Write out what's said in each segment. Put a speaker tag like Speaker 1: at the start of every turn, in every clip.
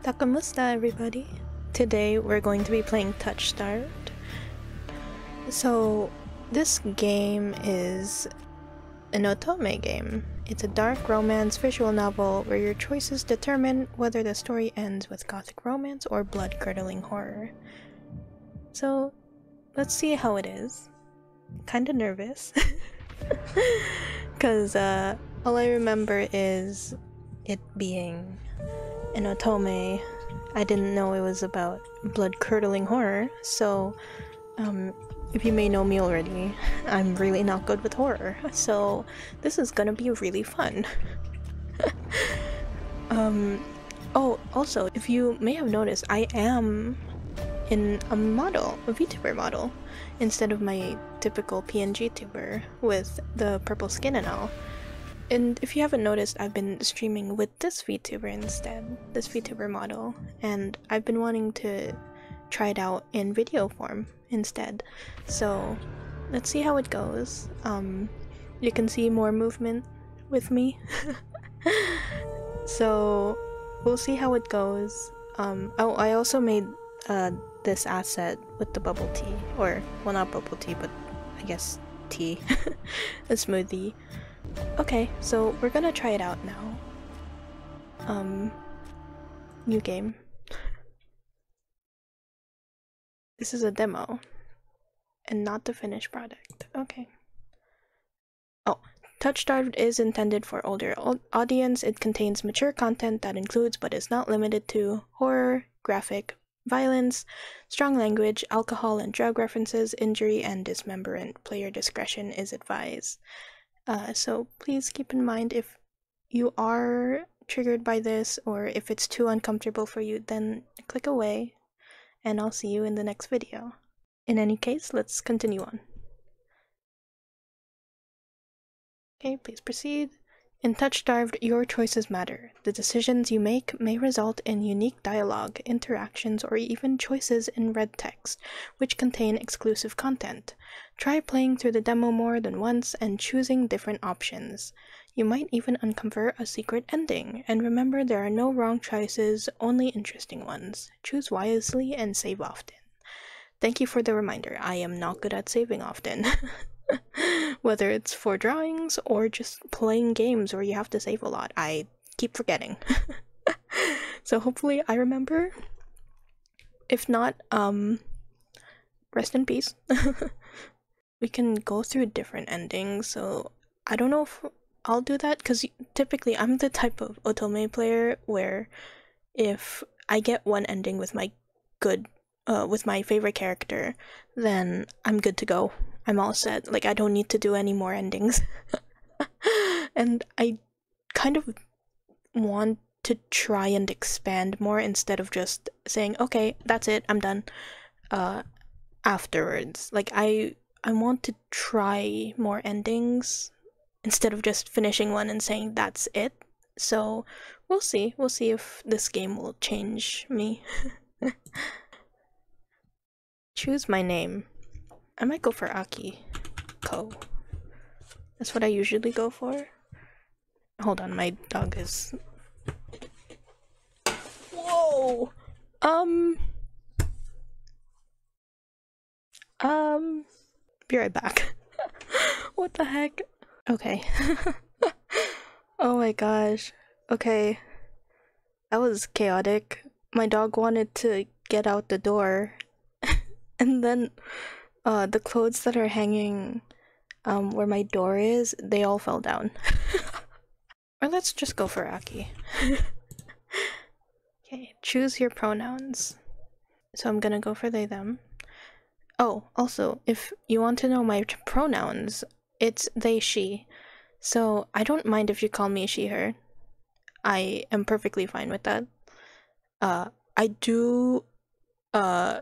Speaker 1: Takamusta, everybody! Today we're going to be playing Touchstarved. So, this game is an otome game. It's a dark romance visual novel where your choices determine whether the story ends with gothic romance or blood-curdling horror. So, let's see how it is. Kinda nervous. Because all I remember is it being an otome. I didn't know it was about blood-curdling horror, so if you may know me already, I'm really not good with horror, so this is gonna be really fun. Oh, also, if you may have noticed, I am in a model, a Vtuber model, instead of my typical PNG tuber with the purple skin and all. And if you haven't noticed, I've been streaming with this Vtuber instead, this Vtuber model, and I've been wanting to try it out in video form instead. So let's see how it goes. You can see more movement with me. So we'll see how it goes. Oh, I also made this asset with the bubble tea, or well, not bubble tea, but I guess tea, a smoothie. Okay, so we're gonna try it out now. New game. This is a demo, and not the finished product. Okay. Oh, Touchstarved is intended for older audience. It contains mature content that includes, but is not limited to, horror, graphic, violence, strong language, alcohol and drug references, injury, and dismemberment. Player discretion is advised. So please keep in mind, if you are triggered by this or if it's too uncomfortable for you, then click away and I'll see you in the next video. In any case, let's continue on. Okay, please proceed. In Touchstarved, your choices matter. The decisions you make may result in unique dialogue, interactions, or even choices in red text, which contain exclusive content. Try playing through the demo more than once and choosing different options. You might even uncover a secret ending, and remember there are no wrong choices, only interesting ones. Choose wisely and save often. Thank you for the reminder. I am not good at saving often. Whether it's for drawings or just playing games where you have to save a lot, I keep forgetting. So hopefully I remember. If not, rest in peace. We can go through different endings, so I don't know if I'll do that, because typically I'm the type of otome player where if I get one ending with my with my favorite character, then I'm good to go. I'm all set. Like, I don't need to do any more endings. And I kind of want to try and expand more instead of just saying, okay, that's it, I'm done, afterwards. Like, I want to try more endings instead of just finishing one and saying that's it. So we'll see if this game will change me. Choose my name. I might go for Aki-ko. That's what I usually go for. Hold on, my dog is... Whoa! Be right back. What the heck? Okay. Oh my gosh. Okay. That was chaotic. My dog wanted to get out the door. And then the clothes that are hanging where my door is, they all fell down. Or let's just go for Aki. Okay, choose your pronouns. So I'm gonna go for they, them. Oh, also, if you want to know my pronouns, it's they, she. So I don't mind if you call me she, her. I am perfectly fine with that. I do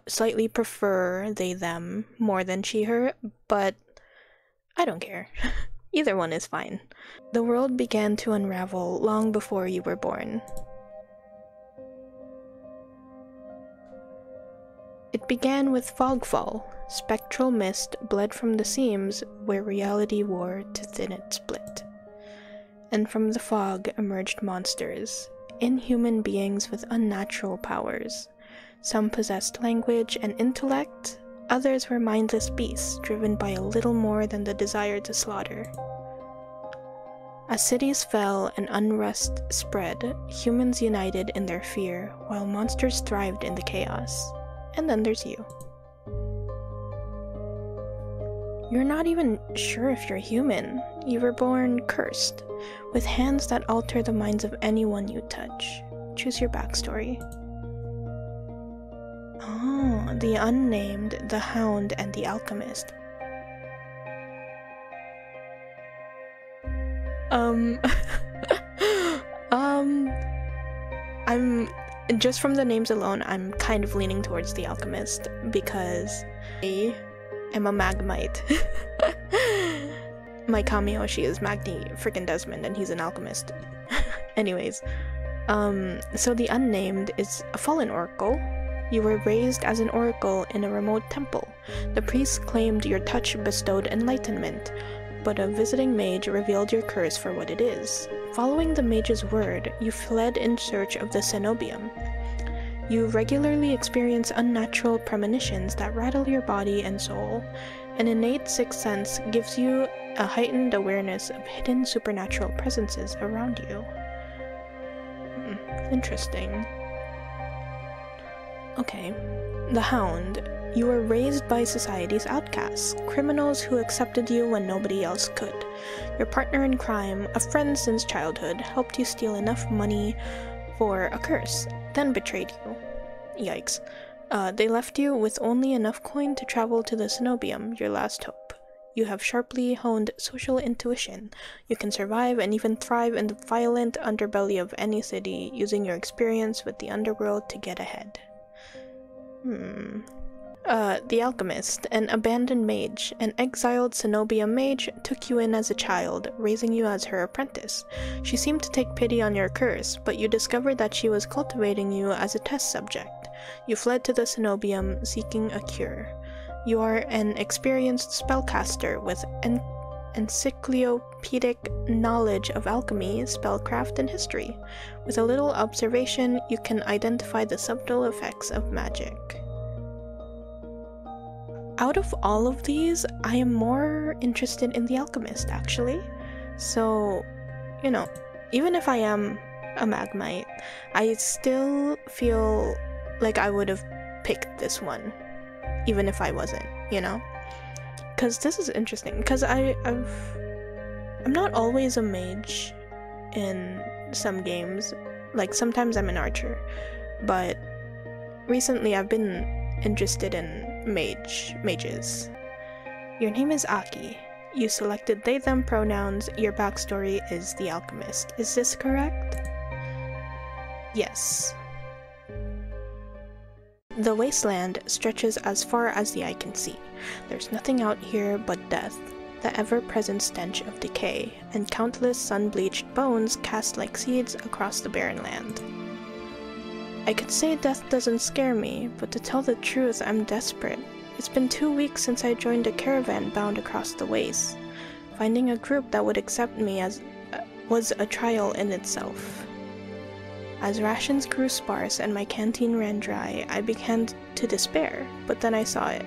Speaker 1: slightly prefer they, them more than she, her, but I don't care. Either one is fine. The world began to unravel long before you were born. It began with fogfall. Spectral mist bled from the seams where reality wore to thin it split. And from the fog emerged monsters, inhuman beings with unnatural powers. Some possessed language and intellect, others were mindless beasts driven by a little more than the desire to slaughter. As cities fell and unrest spread, humans united in their fear, while monsters thrived in the chaos. And then there's you. You're not even sure if you're human. You were born cursed, with hands that alter the minds of anyone you touch. Choose your backstory. Oh, the Unnamed, the Hound, and the Alchemist. I'm just from the names alone, I'm kind of leaning towards the Alchemist because I am a Magmite. My Kamiyoshi is Magni freaking Desmond, and he's an alchemist. Anyways, so the Unnamed is a fallen oracle. You were raised as an oracle in a remote temple. The priest claimed your touch bestowed enlightenment, but a visiting mage revealed your curse for what it is. Following the mage's word, you fled in search of the cenobium. You regularly experience unnatural premonitions that rattle your body and soul. An innate sixth sense gives you a heightened awareness of hidden supernatural presences around you. Interesting. Okay. The Hound. You were raised by society's outcasts, criminals who accepted you when nobody else could. Your partner in crime, a friend since childhood, helped you steal enough money for a curse, then betrayed you. Yikes. They left you with only enough coin to travel to the cenobium, your last hope. You have sharply honed social intuition. You can survive and even thrive in the violent underbelly of any city, using your experience with the underworld to get ahead. The Alchemist, an abandoned mage, an exiled cenobium mage, took you in as a child, raising you as her apprentice. She seemed to take pity on your curse, but you discovered that she was cultivating you as a test subject. You fled to the cenobium, seeking a cure. You are an experienced spellcaster with encyclopedic knowledge of alchemy, spellcraft, and history. With a little observation, you can identify the subtle effects of magic. Out of all of these, I am more interested in the Alchemist, actually. So, you know, even if I am a Magmite, I still feel like I would have picked this one, even if I wasn't, you know? Because this is interesting, because I'm not always a mage in some games. Like, sometimes I'm an archer, but recently I've been interested in mages. Your name is Aki. You selected they them pronouns. Your backstory is the Alchemist. Is this correct? Yes. The wasteland stretches as far as the eye can see. There's nothing out here but death, the ever-present stench of decay, and countless sun-bleached bones cast like seeds across the barren land. I could say death doesn't scare me, but to tell the truth, I'm desperate. It's been 2 weeks since I joined a caravan bound across the waste. Finding a group that would accept me was a trial in itself. As rations grew sparse and my canteen ran dry, I began to despair, but then I saw it.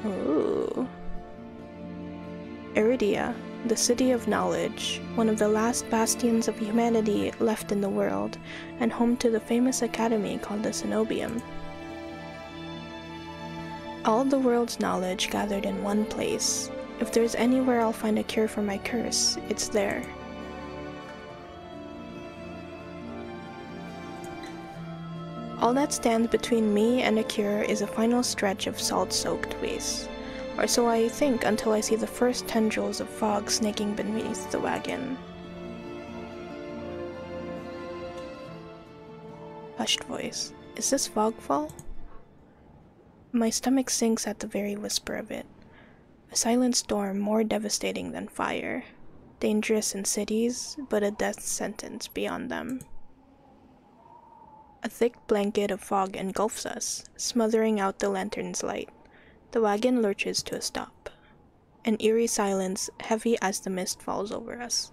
Speaker 1: Ooh. Iridia, the city of knowledge, one of the last bastions of humanity left in the world, and home to the famous academy called the Cenobium. All the world's knowledge gathered in one place. If there's anywhere I'll find a cure for my curse, it's there. All that stands between me and a cure is a final stretch of salt-soaked waste. Or so I think until I see the first tendrils of fog snaking beneath the wagon. Hushed voice. Is this fogfall? My stomach sinks at the very whisper of it. A silent storm more devastating than fire. Dangerous in cities, but a death sentence beyond them. A thick blanket of fog engulfs us, smothering out the lantern's light. The wagon lurches to a stop. An eerie silence, heavy as the mist falls over us.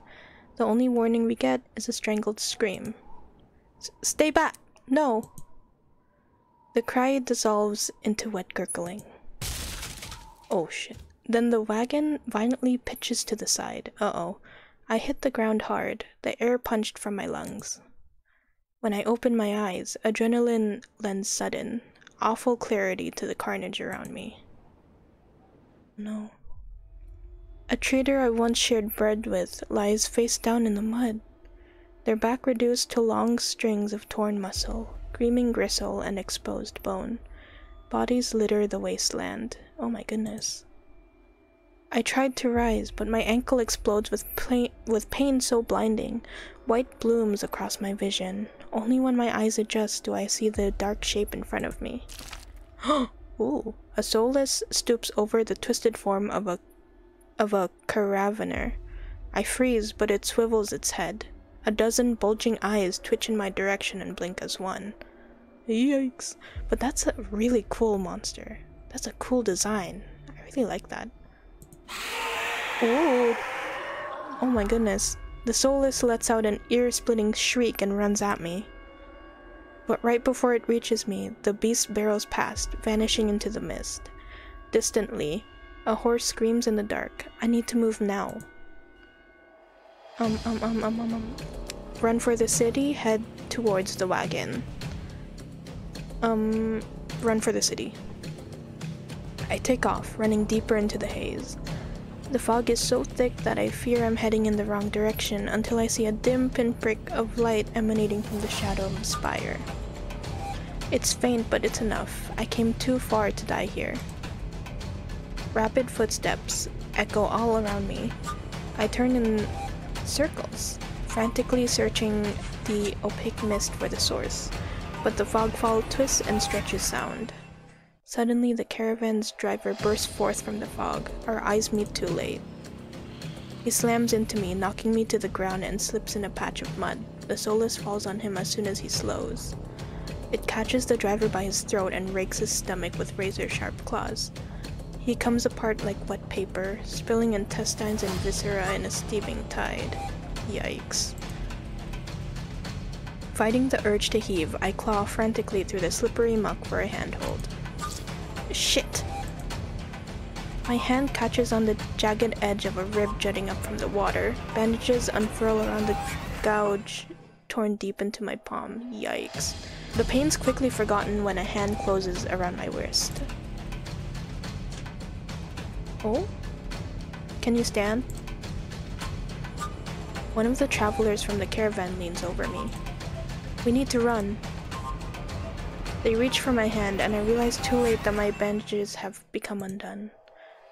Speaker 1: The only warning we get is a strangled scream. Stay back! No! The cry dissolves into wet gurgling. Oh shit. Then the wagon violently pitches to the side. Uh-oh. I hit the ground hard. The air punched from my lungs. When I open my eyes, adrenaline lends sudden, awful clarity to the carnage around me. No. A trader I once shared bread with lies face down in the mud, their back reduced to long strings of torn muscle, gleaming gristle, and exposed bone. Bodies litter the wasteland. Oh my goodness. I tried to rise, but my ankle explodes with pain so blinding. White blooms across my vision. Only when my eyes adjust do I see the dark shape in front of me. Ooh. A soulless stoops over the twisted form of a caravaner. I freeze, but it swivels its head. A dozen bulging eyes twitch in my direction and blink as one. Yikes. But that's a really cool monster. That's a cool design. I really like that. Ooh. Oh my goodness. The soulless lets out an ear-splitting shriek and runs at me. But right before it reaches me, the beast barrels past, vanishing into the mist. Distantly, a horse screams in the dark. I need to move now. Run for the city, head towards the wagon. Run for the city. I take off, running deeper into the haze. The fog is so thick that I fear I'm heading in the wrong direction until I see a dim pinprick of light emanating from the shadow of a spire. It's faint, but it's enough. I came too far to die here. Rapid footsteps echo all around me. I turn in circles, frantically searching the opaque mist for the source, but the fogfall twists and stretches sound. Suddenly, the caravan's driver bursts forth from the fog. Our eyes meet too late. He slams into me, knocking me to the ground, and slips in a patch of mud. The soulless falls on him as soon as he slows. It catches the driver by his throat and rakes his stomach with razor-sharp claws. He comes apart like wet paper, spilling intestines and viscera in a steaming tide. Yikes. Fighting the urge to heave, I claw frantically through the slippery muck for a handhold. Shit! My hand catches on the jagged edge of a rib jutting up from the water. Bandages unfurl around the gouge torn deep into my palm. Yikes. The pain's quickly forgotten when a hand closes around my wrist. Oh? Can you stand? One of the travelers from the caravan leans over me. We need to run. They reach for my hand, and I realize too late that my bandages have become undone.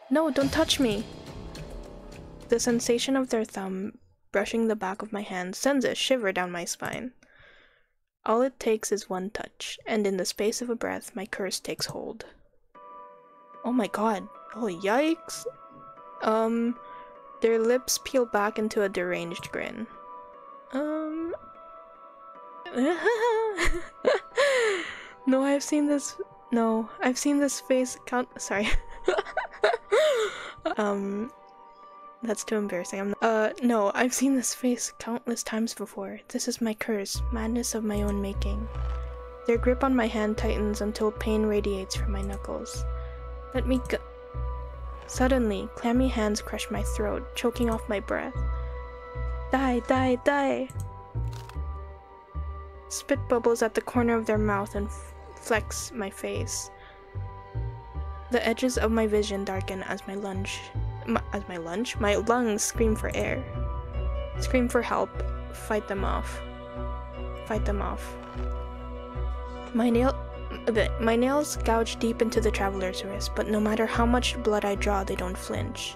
Speaker 1: No, don't touch me! The sensation of their thumb brushing the back of my hand sends a shiver down my spine. All it takes is one touch, and in the space of a breath, my curse takes hold. Oh my god. Oh, yikes. Their lips peel back into a deranged grin. No, I've seen this face sorry. That's too embarrassing. No, I've seen this face countless times before. This is my curse, madness of my own making. Their grip on my hand tightens until pain radiates from my knuckles. Let me go. Suddenly, clammy hands crush my throat, choking off my breath. Die, die, die! Spit bubbles at the corner of their mouth and flecks my face. The edges of my vision darken as my lungs scream for air. Scream for help. Fight them off. Fight them off. My nails gouge deep into the traveler's wrist, but no matter how much blood I draw, they don't flinch.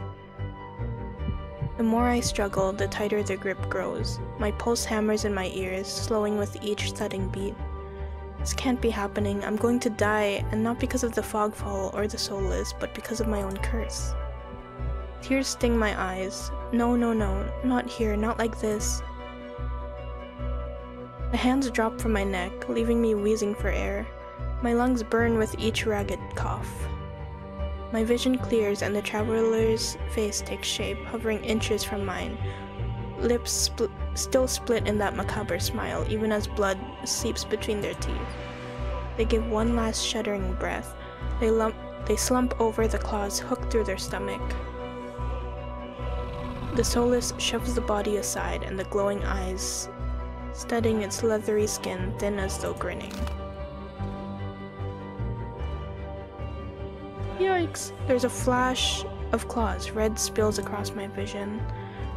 Speaker 1: The more I struggle, the tighter their grip grows. My pulse hammers in my ears, slowing with each thudding beat. This can't be happening. I'm going to die, and not because of the fogfall or the soulless, but because of my own curse. Tears sting my eyes. No, no, no. Not here. Not like this. The hands drop from my neck, leaving me wheezing for air. My lungs burn with each ragged cough. My vision clears and the traveler's face takes shape, hovering inches from mine. lips still split in that macabre smile, even as blood seeps between their teeth. They give one last shuddering breath. They slump over, the claws hooked through their stomach. The soulless shoves the body aside, and the glowing eyes studying its leathery skin, thin as though grinning. Yikes! There's a flash of claws. Red spills across my vision.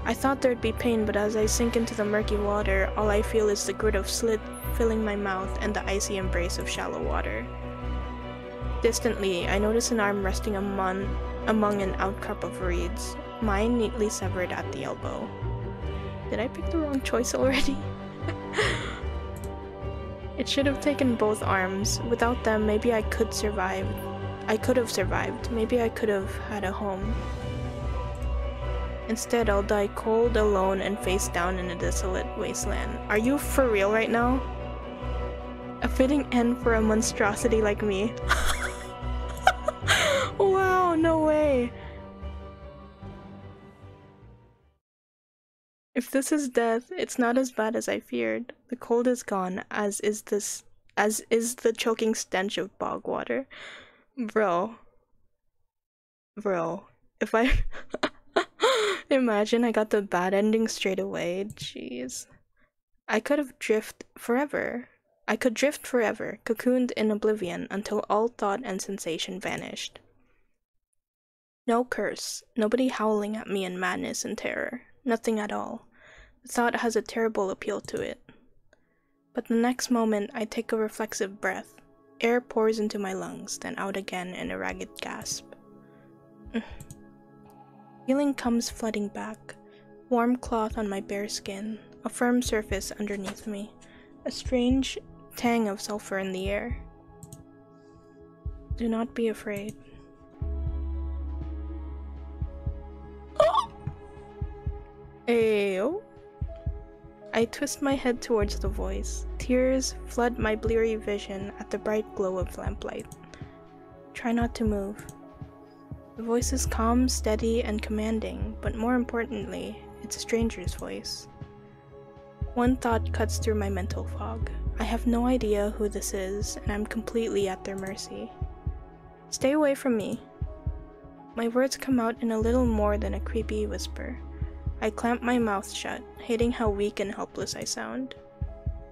Speaker 1: I thought there'd be pain, but as I sink into the murky water, all I feel is the grit of slit filling my mouth and the icy embrace of shallow water. Distantly, I notice an arm resting among an outcrop of reeds, mine neatly severed at the elbow. Did I pick the wrong choice already? It should have taken both arms. Without them, maybe I could survive. I could have survived. Maybe I could have had a home. Instead, I'll die cold, alone, and face down in a desolate wasteland. Are you for real right now? A fitting end for a monstrosity like me. Wow, no way. If this is death, it's not as bad as I feared. The cold is gone, as is the choking stench of bog water. Bro, if I imagine I got the bad ending straight away, jeez. I could drift forever, cocooned in oblivion until all thought and sensation vanished. No curse, nobody howling at me in madness and terror, nothing at all. The thought has a terrible appeal to it. But the next moment I take a reflexive breath. Air pours into my lungs, then out again in a ragged gasp. Feeling comes flooding back. Warm cloth on my bare skin, a firm surface underneath me, a strange tang of sulfur in the air. Do not be afraid. Ayo. I twist my head towards the voice. Tears flood my bleary vision at the bright glow of lamplight. Try not to move. The voice is calm, steady, and commanding, but more importantly, it's a stranger's voice. One thought cuts through my mental fog. I have no idea who this is, and I'm completely at their mercy. Stay away from me. My words come out in a little more than a creepy whisper. I clamp my mouth shut, hating how weak and helpless I sound.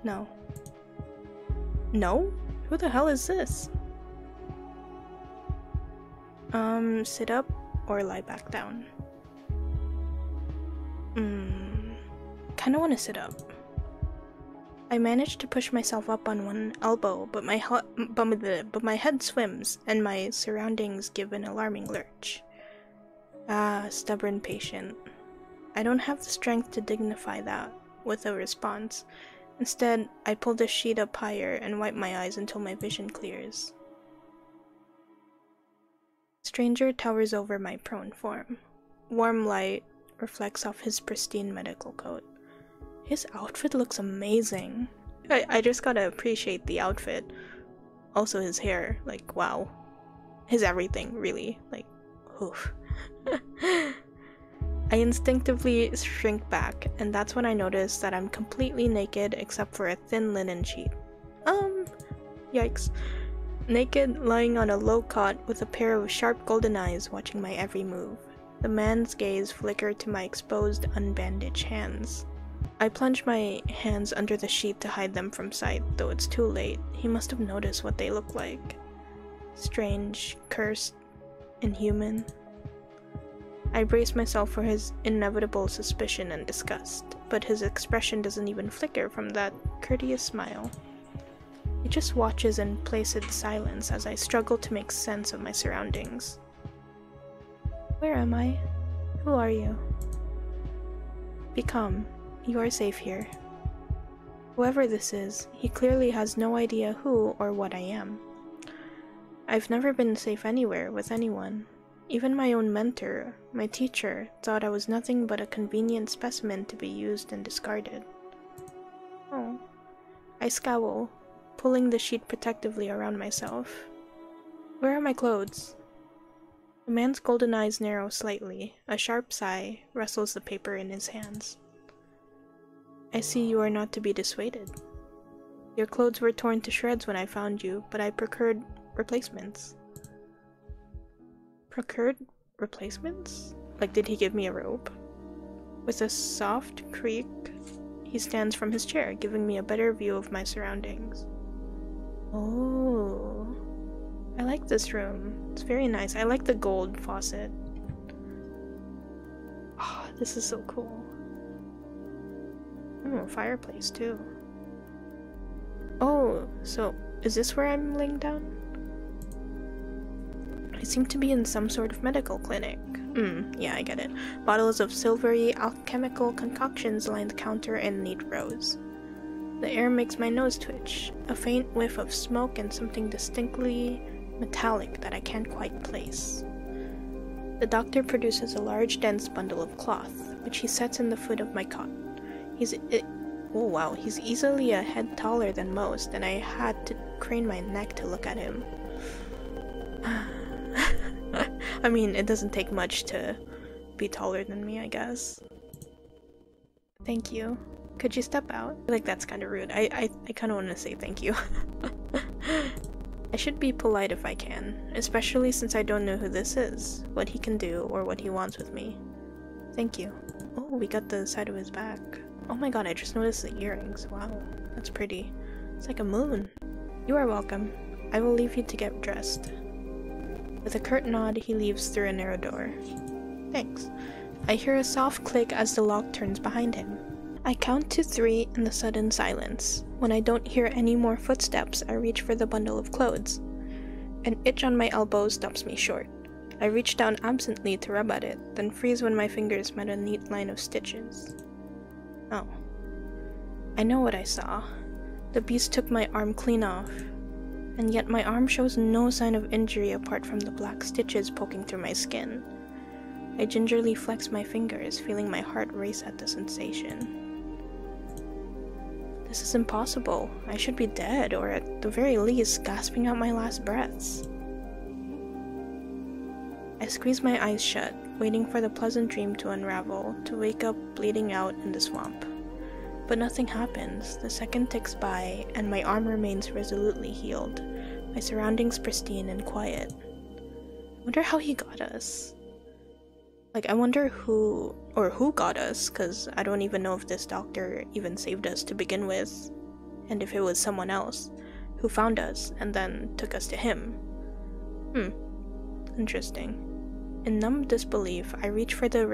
Speaker 1: No. No? Who the hell is this? Sit up or lie back down? Kinda wanna sit up. I manage to push myself up on one elbow, but my head swims, and my surroundings give an alarming lurch. Ah, stubborn patient. I don't have the strength to dignify that with a response. Instead, I pull the sheet up higher and wipe my eyes until my vision clears. Stranger towers over my prone form. Warm light reflects off his pristine medical coat. His outfit looks amazing. I just gotta appreciate the outfit. Also his hair, like, wow. His everything, really. Like, oof. I instinctively shrink back, and that's when I notice that I'm completely naked except for a thin linen sheet. Yikes. Naked, lying on a low cot with a pair of sharp golden eyes watching my every move. The man's gaze flickered to my exposed, unbandaged hands. I plunge my hands under the sheet to hide them from sight, though it's too late. He must have noticed what they look like. Strange, cursed, inhuman. I brace myself for his inevitable suspicion and disgust, but his expression doesn't even flicker from that courteous smile. It just watches in placid silence as I struggle to make sense of my surroundings. Where am I? Who are you? Be calm. You are safe here. Whoever this is, he clearly has no idea who or what I am. I've never been safe anywhere with anyone. Even my own mentor, my teacher, thought I was nothing but a convenient specimen to be used and discarded. Oh. I scowl, pulling the sheet protectively around myself. Where are my clothes? The man's golden eyes narrow slightly. A sharp sigh wrestles the paper in his hands. I see you are not to be dissuaded. Your clothes were torn to shreds when I found you, but I procured replacements. Procured replacements? Like, did he give me a robe? With a soft creak, he stands from his chair, giving me a better view of my surroundings. Oh, I like this room. It's very nice. I like the gold faucet. Oh, this is so cool. Oh, a fireplace too. Oh, so is this where I'm laying down? I seem to be in some sort of medical clinic. Yeah, I get it. Bottles of silvery alchemical concoctions line the counter in neat rows. The air makes my nose twitch, a faint whiff of smoke and something distinctly metallic that I can't quite place. The doctor produces a large, dense bundle of cloth, which he sets in the foot of my cot. Oh wow, he's easily a head taller than most, and I had to crane my neck to look at him. I mean, it doesn't take much to be taller than me, I guess. Thank you. Could you step out? I feel like that's kind of rude. I kind of want to say thank you. I should be polite if I can, especially since I don't know who this is, what he can do, or what he wants with me. Thank you. Oh, we got the side of his back. Oh my god, I just noticed the earrings. Wow, that's pretty. It's like a moon. You are welcome. I will leave you to get dressed. With a curt nod, he leaves through a narrow door. Thanks. I hear a soft click as the lock turns behind him. I count to 3 in the sudden silence. When I don't hear any more footsteps, I reach for the bundle of clothes. An itch on my elbow stops me short. I reach down absently to rub at it, then freeze when my fingers met a neat line of stitches. Oh. I know what I saw. The beast took my arm clean off. And yet my arm shows no sign of injury apart from the black stitches poking through my skin. I gingerly flex my fingers, feeling my heart race at the sensation. This is impossible. I should be dead, or at the very least, gasping out my last breaths. I squeeze my eyes shut, waiting for the pleasant dream to unravel, to wake up bleeding out in the swamp. But nothing happens. The second ticks by, and my arm remains resolutely healed, my surroundings pristine and quiet. I wonder how he got us. Like, I wonder who got us, because I don't even know if this doctor even saved us to begin with, and if it was someone else who found us and then took us to him. Interesting. In numb disbelief, I reach for the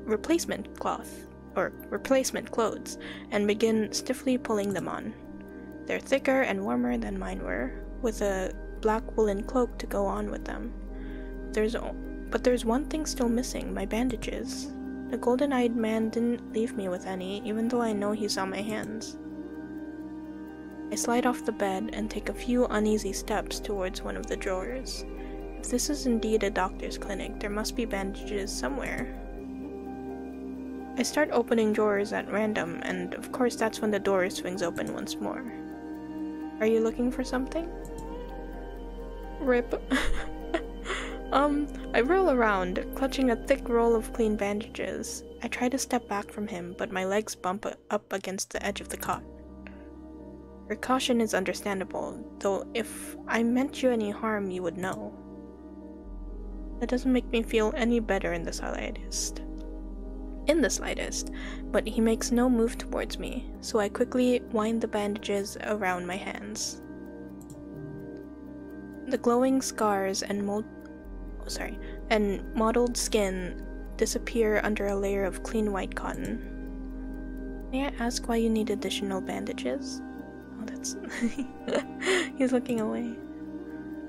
Speaker 1: replacement cloth. Or replacement clothes, and begin stiffly pulling them on. They're thicker and warmer than mine were, with a black woolen cloak to go on with them. But there's one thing still missing, my bandages. The golden-eyed man didn't leave me with any, even though I know he saw my hands. I slide off the bed and take a few uneasy steps towards one of the drawers. If this is indeed a doctor's clinic, there must be bandages somewhere. I start opening drawers at random, and of course that's when the door swings open once more. Are you looking for something? Rip. I roll around, clutching a thick roll of clean bandages. I try to step back from him, but my legs bump up against the edge of the cot. Your caution is understandable, though if I meant you any harm, you would know. That doesn't make me feel any better in the slightest. But he makes no move towards me, so I quickly wind the bandages around my hands. The glowing scars and mottled skin disappear under a layer of clean white cotton. May I ask why you need additional bandages? Oh, that's... He's looking away.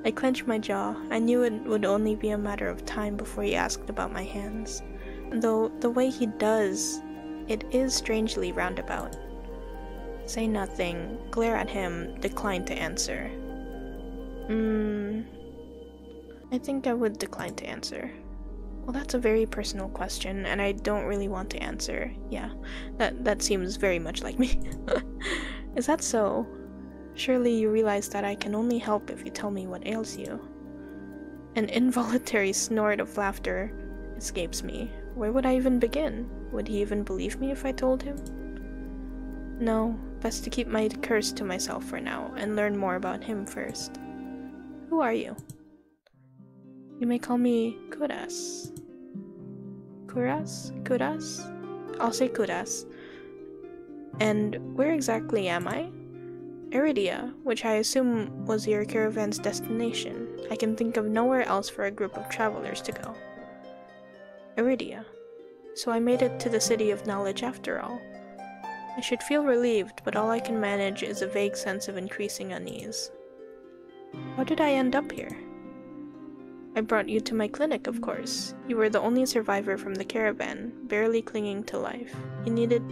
Speaker 1: I clench my jaw. I knew it would only be a matter of time before he asked about my hands. Though the way he does, it is strangely roundabout. Say nothing, glare at him, decline to answer. I think I would decline to answer. Well, that's a very personal question, and I don't really want to answer. Yeah, that seems very much like me. Is that so? Surely you realize that I can only help if you tell me what ails you. An involuntary snort of laughter escapes me. Where would I even begin? Would he even believe me if I told him? No, best to keep my curse to myself for now, and learn more about him first. Who are you? You may call me Kuras. Kuras? Kuras? I'll say Kuras. And where exactly am I? Iridia, which I assume was your caravan's destination. I can think of nowhere else for a group of travelers to go. Iridia. So I made it to the City of Knowledge after all. I should feel relieved, but all I can manage is a vague sense of increasing unease. How did I end up here? I brought you to my clinic, of course. You were the only survivor from the caravan, barely clinging to life. You needed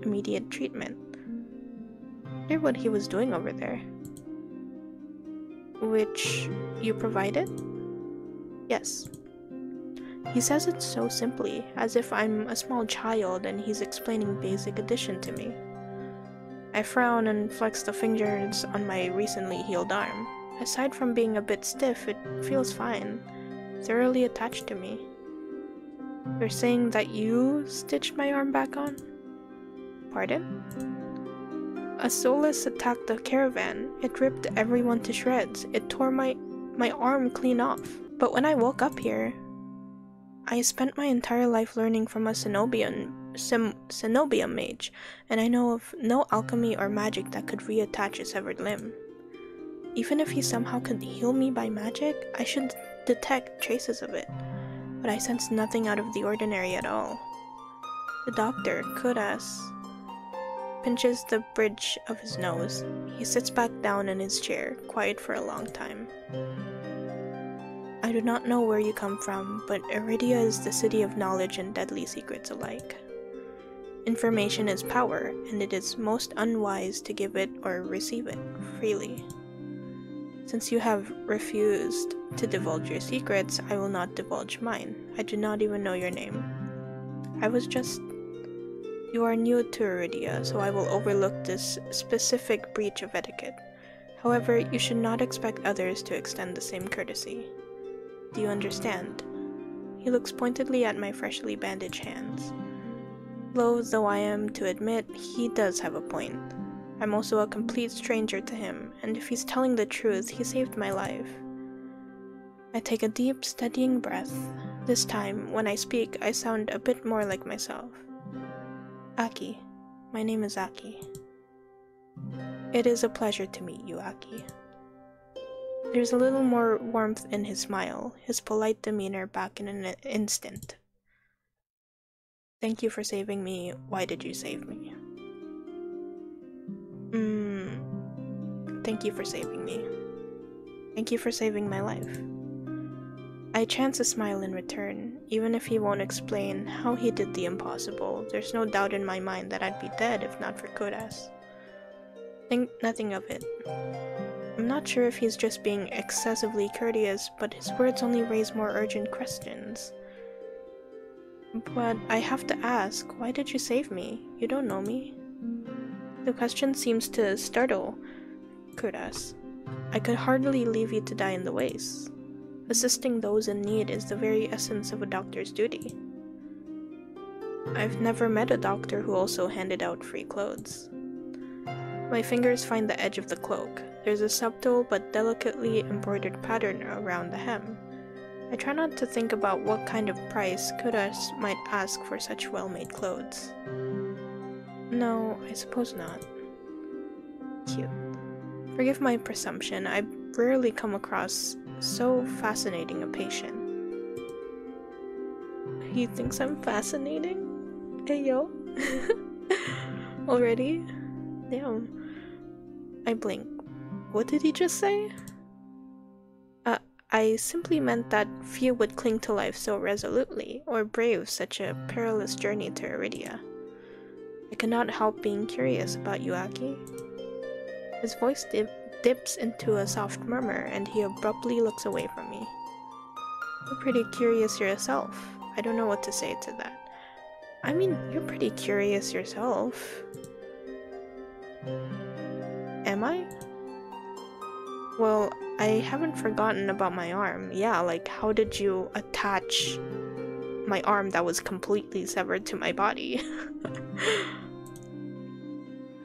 Speaker 1: immediate treatment. I wonder what he was doing over there. Which you provided? Yes. He says it so simply, as if I'm a small child and he's explaining basic addition to me. I frown and flex the fingers on my recently healed arm. Aside from being a bit stiff, it feels fine, thoroughly attached to me. You're saying that you stitched my arm back on? Pardon? A Solus attacked the caravan. It ripped everyone to shreds. It tore my arm clean off. But when I woke up here, I spent my entire life learning from a Cenobian mage, and I know of no alchemy or magic that could reattach a severed limb. Even if he somehow could heal me by magic, I should detect traces of it, but I sense nothing out of the ordinary at all. The doctor, Kuras, pinches the bridge of his nose. He sits back down in his chair, quiet for a long time. I do not know where you come from, but Iridia is the city of knowledge and deadly secrets alike. Information is power, and it is most unwise to give it or receive it freely. Since you have refused to divulge your secrets, I will not divulge mine. I do not even know your name. You are new to Iridia, so I will overlook this specific breach of etiquette. However, you should not expect others to extend the same courtesy. Do you understand? He looks pointedly at my freshly bandaged hands. Loath though I am to admit, he does have a point. I'm also a complete stranger to him, and if he's telling the truth, he saved my life. I take a deep, steadying breath. This time, when I speak, I sound a bit more like myself. Aki. My name is Aki. It is a pleasure to meet you, Aki. There's a little more warmth in his smile, his polite demeanor back in an instant. Thank you for saving me. Why did you save me? Thank you for saving me. Thank you for saving my life. I chance a smile in return. Even if he won't explain how he did the impossible, there's no doubt in my mind that I'd be dead if not for Kuras. Think nothing of it. I'm not sure if he's just being excessively courteous, but his words only raise more urgent questions. But I have to ask, why did you save me? You don't know me. The question seems to startle Kuras. I could hardly leave you to die in the waste. Assisting those in need is the very essence of a doctor's duty. I've never met a doctor who also handed out free clothes. My fingers find the edge of the cloak. There's a subtle but delicately embroidered pattern around the hem. I try not to think about what kind of price Kuras might ask for such well-made clothes. No, I suppose not. Cute. Forgive my presumption, I rarely come across so fascinating a patient. He thinks I'm fascinating? Hey yo. Already? Damn. I blink. What did he just say? I simply meant that few would cling to life so resolutely, or brave such a perilous journey to Iridia. I cannot help being curious about you, Aki. His voice dips into a soft murmur, and he abruptly looks away from me. You're pretty curious yourself. I don't know what to say to that. I mean, you're pretty curious yourself. Am I? Well, I haven't forgotten about my arm. Yeah, like, how did you attach my arm that was completely severed to my body?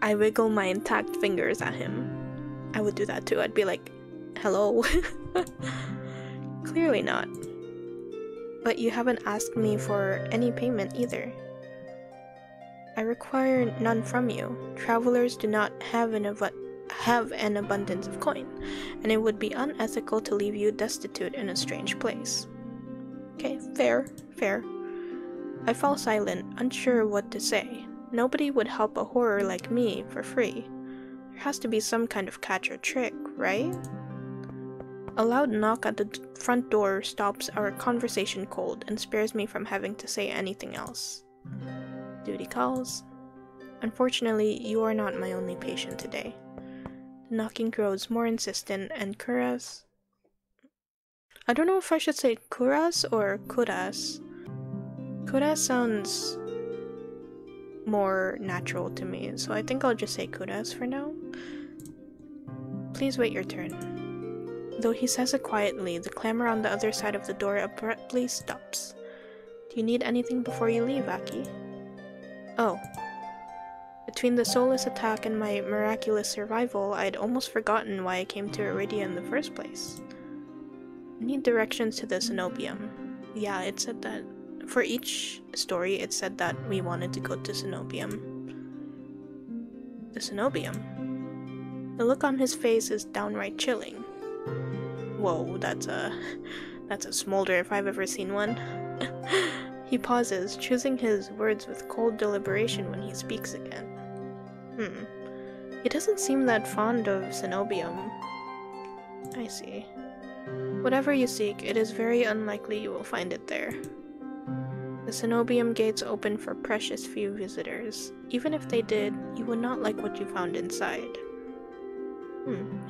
Speaker 1: I wiggle my intact fingers at him. I would do that too. I'd be like, hello? Clearly not. But you haven't asked me for any payment either. I require none from you. Travelers do not have an abundance of coin, and it would be unethical to leave you destitute in a strange place. Okay, fair. I fall silent, unsure what to say. Nobody would help a horror like me for free. There has to be some kind of catch or trick, right? A loud knock at the front door stops our conversation cold and spares me from having to say anything else. Duty calls. Unfortunately, you are not my only patient today. The knocking grows more insistent, and Kuras... I don't know if I should say Kuras or Kuras. Kuras sounds more natural to me, so I think I'll just say Kuras for now. Please wait your turn. Though he says it quietly, the clamor on the other side of the door abruptly stops. Do you need anything before you leave, Aki? Oh. Between the soulless attack and my miraculous survival, I'd almost forgotten why I came to Iridia in the first place. I need directions to the Cenobium. Yeah, it said that. For each story, it said that we wanted to go to Cenobium. The Cenobium? The look on his face is downright chilling. Whoa, that's a smolder if I've ever seen one. He pauses, choosing his words with cold deliberation when he speaks again. He doesn't seem that fond of Cenobium. I see. Whatever you seek, it is very unlikely you will find it there. The Cenobium gates open for precious few visitors. Even if they did, you would not like what you found inside.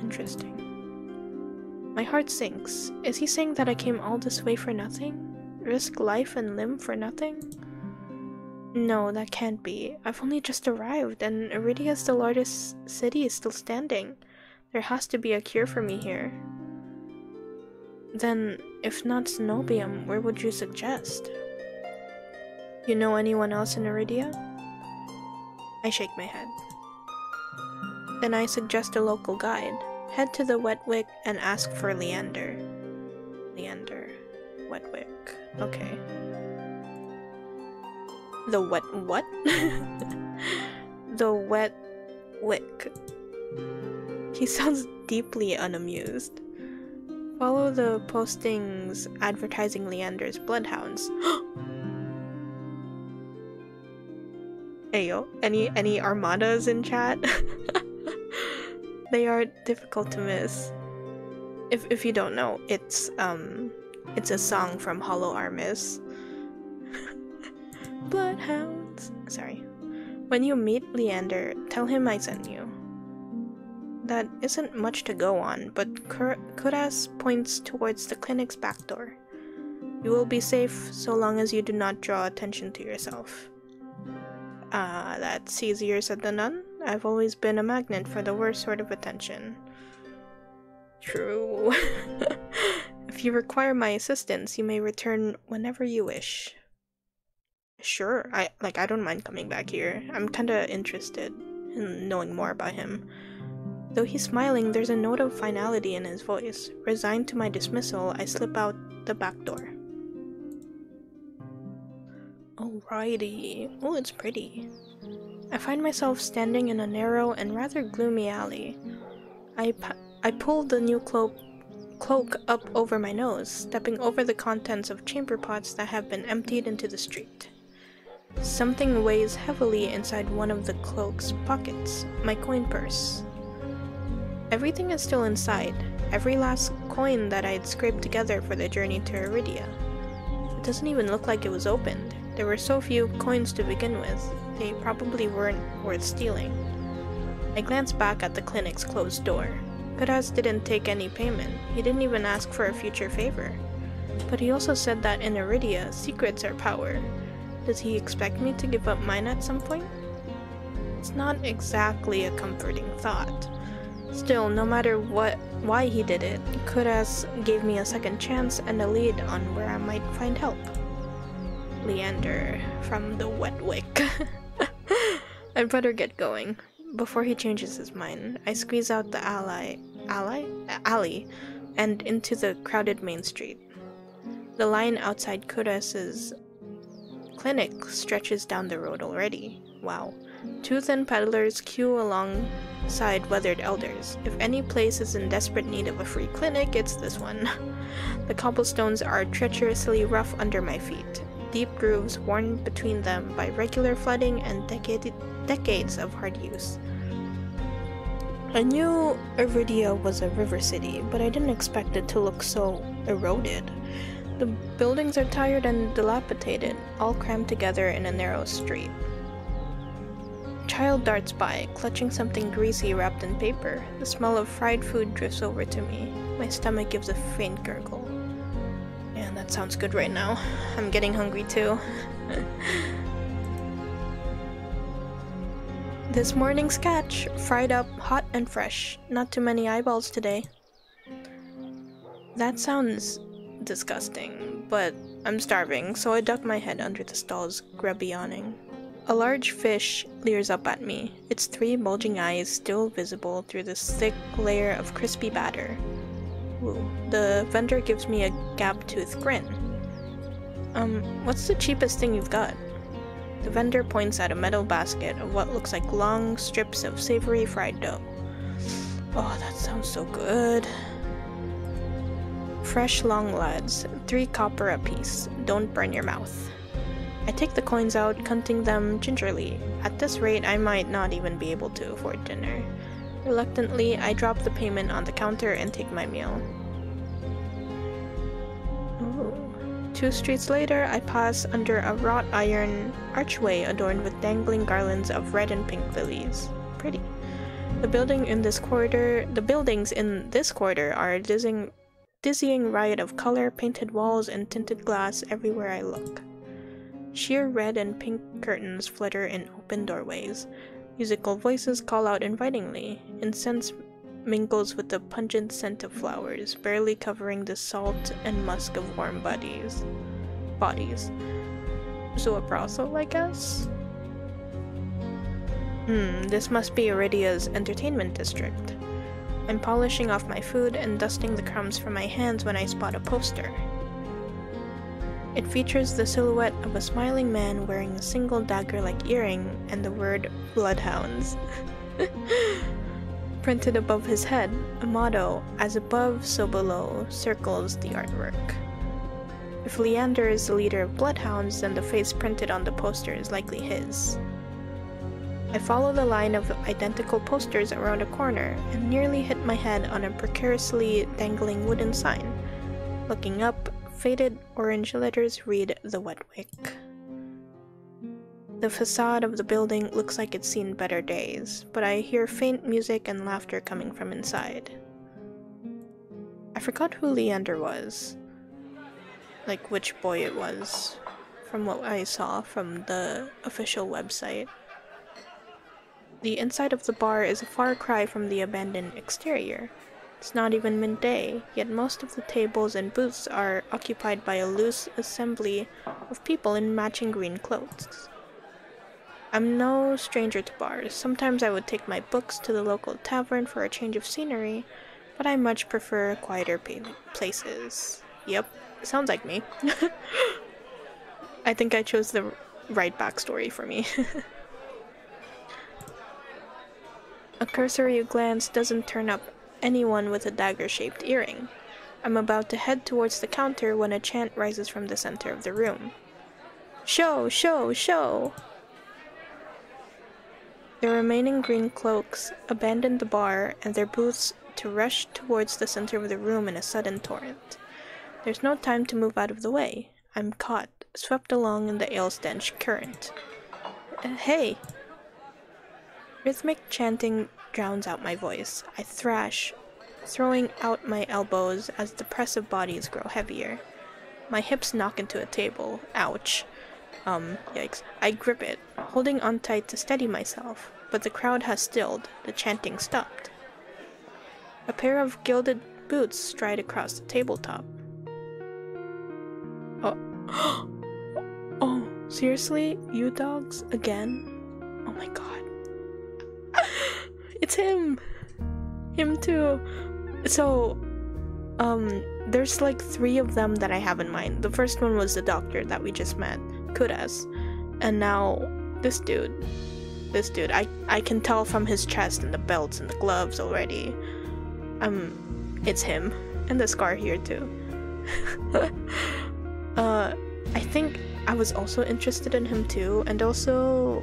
Speaker 1: Interesting. My heart sinks. Is he saying that I came all this way for nothing? Risk life and limb for nothing? No, that can't be. I've only just arrived, and Iridia's the largest city is still standing. There has to be a cure for me here. Then, if not Cenobium, where would you suggest? You know anyone else in Iridia? I shake my head. Then I suggest a local guide. Head to the Wetwick and ask for Leander. Leander. Wetwick. Okay. The what? The Wetwick. He sounds deeply unamused. Follow the postings advertising Leander's bloodhounds. Ayo, any armadas in chat? They are difficult to miss. If you don't know, it's a song from Hollow Armis. Bloodhounds. Sorry. When you meet Leander, tell him I sent you. That isn't much to go on, but Kuras points towards the clinic's back door. You will be safe so long as you do not draw attention to yourself. That's easier said than done. I've always been a magnet for the worst sort of attention. True. If you require my assistance, you may return whenever you wish. Sure, I don't mind coming back here. I'm kinda interested in knowing more about him. Though he's smiling, there's a note of finality in his voice. Resigned to my dismissal, I slip out the back door. Alrighty. Oh, it's pretty. I find myself standing in a narrow and rather gloomy alley. I pull the new cloak up over my nose, stepping over the contents of chamber pots that have been emptied into the street. Something weighs heavily inside one of the cloak's pockets, my coin purse. Everything is still inside, every last coin that I had scraped together for the journey to Iridia. It doesn't even look like it was opened. There were so few coins to begin with, they probably weren't worth stealing. I glance back at the clinic's closed door. Kuras didn't take any payment. He didn't even ask for a future favor. But he also said that in Iridia, secrets are power. Does he expect me to give up mine at some point? It's not exactly a comforting thought. Still, no matter why he did it, Kuras gave me a second chance and a lead on where I might find help. Leander from the Wetwick. I'd better get going. before he changes his mind, I squeeze out the alley, and into the crowded main street. The line outside Kures's clinic stretches down the road already. Wow. Two thin peddlers queue alongside weathered elders. If any place is in desperate need of a free clinic, it's this one. The cobblestones are treacherously rough under my feet, deep grooves worn between them by regular flooding and decades of hard use. I knew Iridia was a river city, but I didn't expect it to look so eroded. The buildings are tired and dilapidated, all crammed together in a narrow street. A child darts by, clutching something greasy wrapped in paper. The smell of fried food drifts over to me. My stomach gives a faint gurgle. Man, that sounds good right now. I'm getting hungry too. This morning's catch, fried up, hot and fresh. Not too many eyeballs today. That sounds disgusting, but I'm starving, so I duck my head under the stall's grubby awning. A large fish leers up at me, its 3 bulging eyes still visible through this thick layer of crispy batter. Ooh. The vendor gives me a gap-toothed grin. What's the cheapest thing you've got? The vendor points at a metal basket of what looks like long strips of savory fried dough. Oh, that sounds so good. Fresh long lads, 3 copper apiece. Don't burn your mouth. I take the coins out, counting them gingerly. At this rate, I might not even be able to afford dinner. Reluctantly, I drop the payment on the counter and take my meal. Ooh. 2 streets later, I pass under a wrought iron archway adorned with dangling garlands of red and pink lilies. Pretty. The buildings in this corridor are a dizzying riot of color, painted walls, and tinted glass everywhere I look. Sheer red and pink curtains flutter in open doorways. Musical voices call out invitingly. Incense mingles with the pungent scent of flowers, barely covering the salt and musk of warm bodies. So a brothel, I guess? This must be Iridia's entertainment district. I'm polishing off my food and dusting the crumbs from my hands when I spot a poster. It features the silhouette of a smiling man wearing a single dagger-like earring and the word Bloodhounds. Printed above his head, a motto, as above, so below, circles the artwork. If Leander is the leader of Bloodhounds, then the face printed on the poster is likely his. I follow the line of identical posters around a corner and nearly hit my head on a precariously dangling wooden sign. Looking up, faded orange letters read The Wetwick. The facade of the building looks like it's seen better days, but I hear faint music and laughter coming from inside. I forgot who Leander was. Like which boy it was, from what I saw from the official website. The inside of the bar is a far cry from the abandoned exterior. It's not even midday, yet most of the tables and booths are occupied by a loose assembly of people in matching green clothes. I'm no stranger to bars. Sometimes I would take my books to the local tavern for a change of scenery, but I much prefer quieter places. Yep, sounds like me. I think I chose the right backstory for me. A cursory glance doesn't turn up anyone with a dagger-shaped earring. I'm about to head towards the counter when a chant rises from the center of the room. Show! Show! Show! The remaining green cloaks abandon the bar and their booths to rush towards the center of the room in a sudden torrent. There's no time to move out of the way. I'm caught, swept along in the ale-stench current. Hey! Rhythmic chanting drowns out my voice. I thrash, throwing out my elbows as the press of bodies grow heavier. My hips knock into a table. Ouch. Yikes. I grip it, holding on tight to steady myself, but the crowd has stilled. The chanting stopped. A pair of gilded boots stride across the tabletop. Oh. Oh, seriously? You dogs? Again? Oh my god. It's him! Him too! So, there's like 3 of them that I have in mind. The first one was the doctor that we just met, Kudas. And now, this dude. This dude. I can tell from his chest and the belts and the gloves already. It's him. And the scar here too. I think I was also interested in him too, and also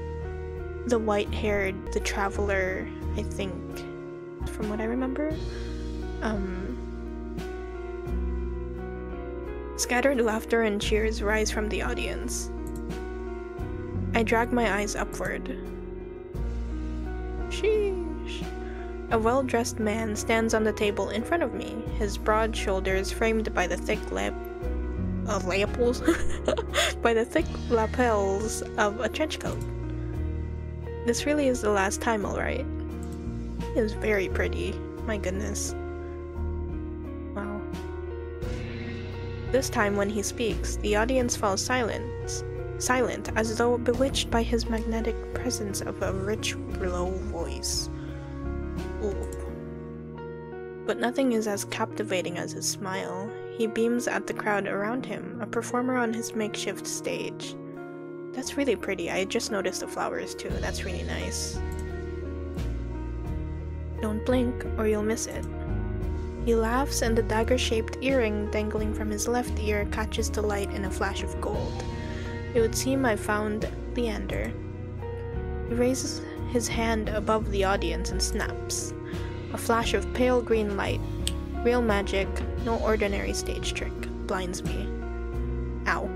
Speaker 1: the white-haired, the traveler, I think, from what I remember. Scattered laughter and cheers rise from the audience. I drag my eyes upward. Sheesh. A well-dressed man stands on the table in front of me, his broad shoulders framed by the thick by the thick lapels of a trench coat. This really is the last time, alright. He is very pretty, my goodness. Wow. This time when he speaks, the audience falls silent, as though bewitched by his magnetic presence of a rich, low voice. Ooh. But nothing is as captivating as his smile. He beams at the crowd around him, a performer on his makeshift stage. That's really pretty. I just noticed the flowers too. That's really nice. Don't blink or you'll miss it. He laughs and the dagger-shaped earring dangling from his left ear catches the light in a flash of gold. It would seem I found Leander. He raises his hand above the audience and snaps. A flash of pale green light. Real magic, no ordinary stage trick, blinds me. Ow.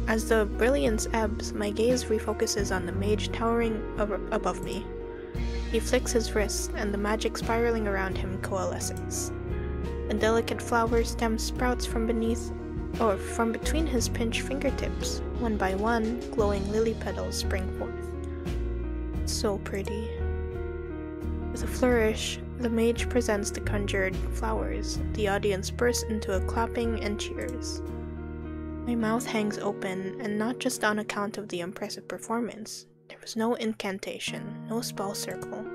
Speaker 1: As the brilliance ebbs, my gaze refocuses on the mage towering above me. He flicks his wrist, and the magic spiraling around him coalesces. A delicate flower stem sprouts from between his pinched fingertips. One by one, glowing lily petals spring forth. It's so pretty. With a flourish, the mage presents the conjured flowers. The audience bursts into a clapping and cheers. My mouth hangs open, and not just on account of the impressive performance. There was no incantation, no spell circle.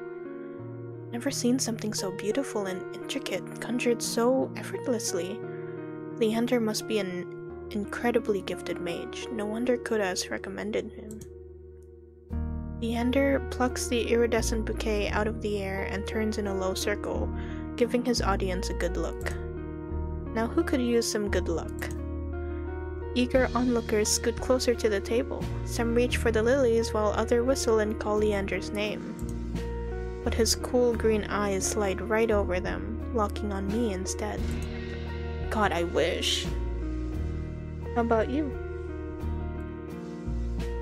Speaker 1: Never seen something so beautiful and intricate, conjured so effortlessly. Leander must be an incredibly gifted mage. No wonder Kudas recommended him. Leander plucks the iridescent bouquet out of the air and turns in a low circle, giving his audience a good look. Now who could use some good luck? Eager onlookers scoot closer to the table. Some reach for the lilies while others whistle and call Leander's name. But his cool green eyes slide right over them, locking on me instead. God, I wish. How about you?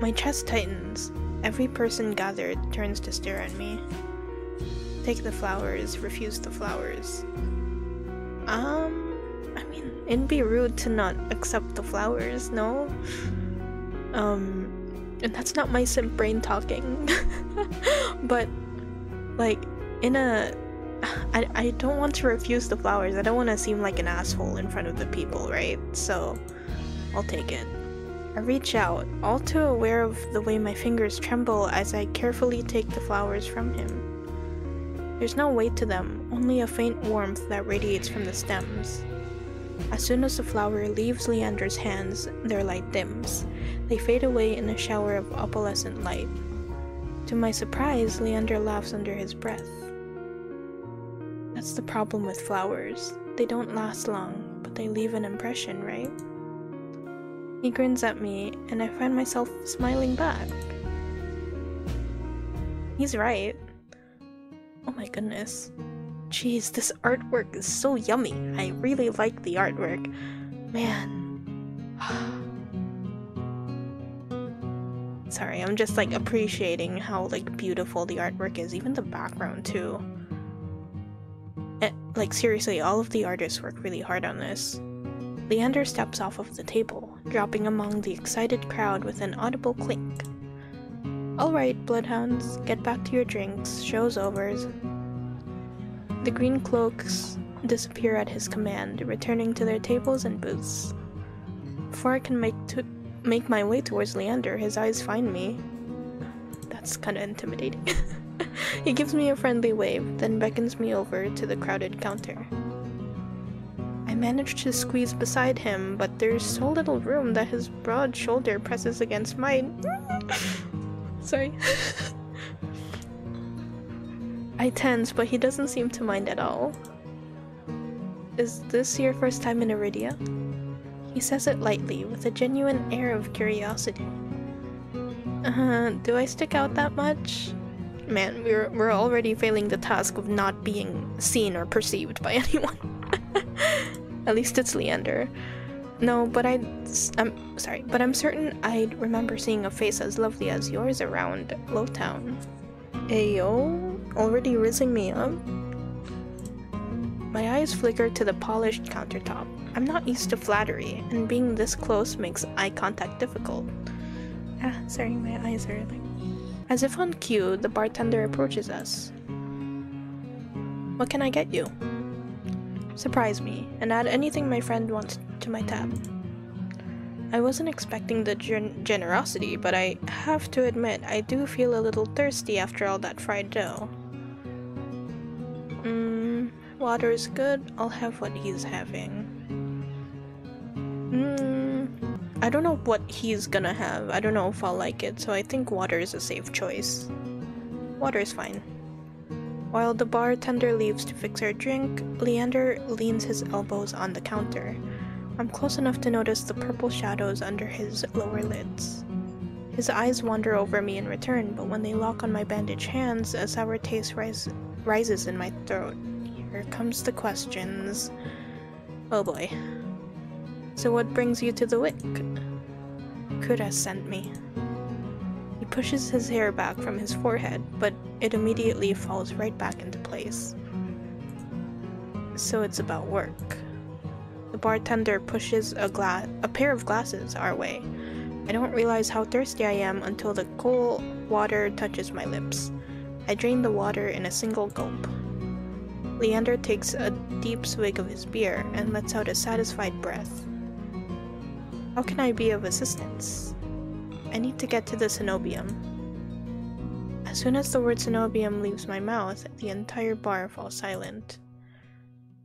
Speaker 1: My chest tightens. Every person gathered turns to stare at me. Take the flowers, refuse the flowers. I mean, it'd be rude to not accept the flowers, no? And that's not my simp brain talking. But, like, I don't want to refuse the flowers. I don't want to seem like an asshole in front of the people, right? So, I'll take it. I reach out, all too aware of the way my fingers tremble as I carefully take the flowers from him. There's no weight to them, only a faint warmth that radiates from the stems. As soon as the flower leaves Leander's hands, their light dims. They fade away in a shower of opalescent light. To my surprise, Leander laughs under his breath. That's the problem with flowers. They don't last long, but they leave an impression, right? He grins at me, and I find myself smiling back. He's right. Oh my goodness. Jeez, this artwork is so yummy. I really like the artwork. Man. Sorry, I'm just like appreciating how like beautiful the artwork is. Even the background too. Like seriously, all of the artists work really hard on this. Leander steps off of the table, dropping among the excited crowd with an audible clink. Alright, bloodhounds, get back to your drinks. Show's over. The green cloaks disappear at his command, returning to their tables and booths. Before I can make my way towards Leander, his eyes find me. That's kinda intimidating. He gives me a friendly wave, then beckons me over to the crowded counter. I manage to squeeze beside him, but there's so little room that his broad shoulder presses against mine. Sorry. I tense, but he doesn't seem to mind at all. Is this your first time in Iridia? He says it lightly, with a genuine air of curiosity. Do I stick out that much? Man, we're already failing the task of not being seen or perceived by anyone. At least it's Leander. No, but I'm certain I'd remember seeing a face as lovely as yours around Lowtown. Ayo, already rizzing me up? My eyes flicker to the polished countertop. I'm not used to flattery, and being this close makes eye contact difficult. Sorry, my eyes are like... As if on cue, the bartender approaches us. What can I get you? Surprise me, and add anything my friend wants to my tab. I wasn't expecting the generosity, but I have to admit I do feel a little thirsty after all that fried dough. Water's good, I'll have what he's having. I don't know what he's gonna have, I don't know if I'll like it, so I think water is a safe choice. Water's fine. While the bartender leaves to fix our drink, Leander leans his elbows on the counter. I'm close enough to notice the purple shadows under his lower lids. His eyes wander over me in return, but when they lock on my bandaged hands, a sour taste rises in my throat. Here comes the questions. Oh boy. So what brings you to the wick? Kuras sent me. He pushes his hair back from his forehead, but it immediately falls right back into place. So it's about work. The bartender pushes a pair of glasses our way. I don't realize how thirsty I am until the cool water touches my lips. I drain the water in a single gulp. Leander takes a deep swig of his beer and lets out a satisfied breath. How can I be of assistance? I need to get to the cenobium. As soon as the word cenobium leaves my mouth, the entire bar falls silent.